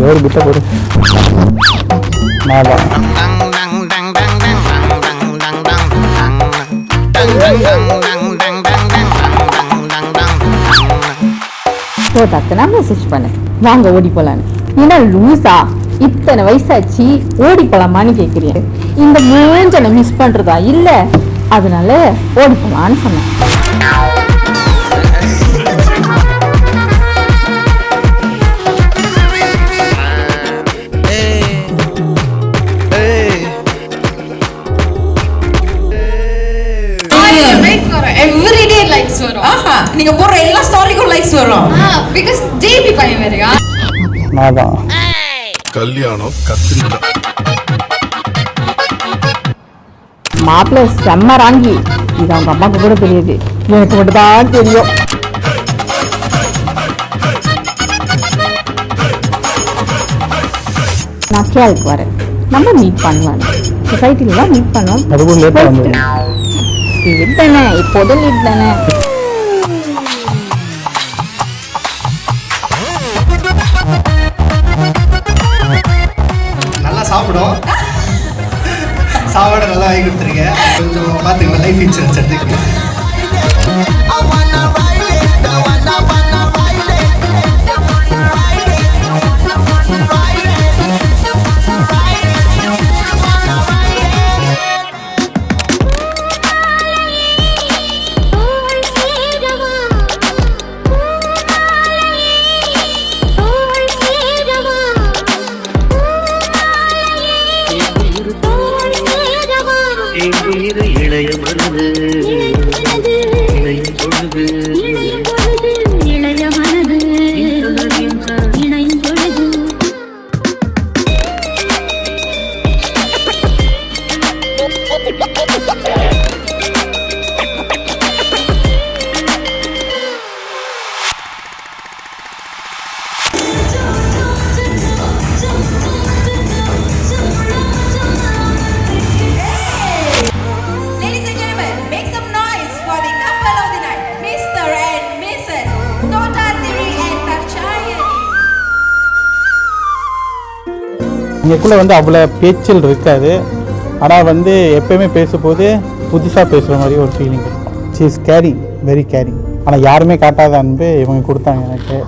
ஒரு பிட்ட போடு. மேலே போட்டாக்கு நான் மெசேஜ் பண்ணேன், வாங்க ஓடி போலான்னு. ஏன்னா லூசா, இத்தனை வயசாச்சு ஓடி போலாமான்னு கேட்குறீங்க. இந்த மூஞ்சனை மிஸ் பண்றதா இல்ல, அதனால ஓடி போலான்னு சொன்னேன். எவ்ரிடே லைக்ஸ் வரும். நீங்க போற எல்லா ஸ்டோரிக்கும் லைக்ஸ் வரும். பிகாஸ் ஜேபி பையன் வேறயா. நான் கல்யாணம் கத்திரிக்கா மாப்பிள்ள செம்ம ராங்கி. இது அவங்க அம்மாவுக்கு கூட தெரியுது, எனக்கு மட்டும் தான் தெரியும். நான் கேளுக்கு வரேன், நம்ம மீட் பண்ணலாம். சொசைட்டில தான் மீட் பண்ணோம். அதுக்கும் லேட்டாக வந்து லேட் தானே, இப்போதும் லேட் தானே. நல்லா சாப்பிடும். சாப்பாடு நல்லா வாங்கி கொடுத்துருங்க. கொஞ்சம் பார்த்துக்கலாம், லைஃப் இன்சூரன்ஸ் எடுத்துக்கலாம். இளைய மனது இணையும் பொழுது இளைய மனது இணையும் பொழுது இங்கக்குள்ளே வந்து அவ்வளோ பேச்சல் இருக்காது. ஆனால் வந்து எப்பயுமே பேசும்போது புதுசாக பேசுகிற மாதிரி ஒரு ஃபீலிங் இருக்கும். She is caring, very caring. ஆனால் யாருமே காட்டாத அன்பு இவங்க கொடுத்தாங்க எனக்கு.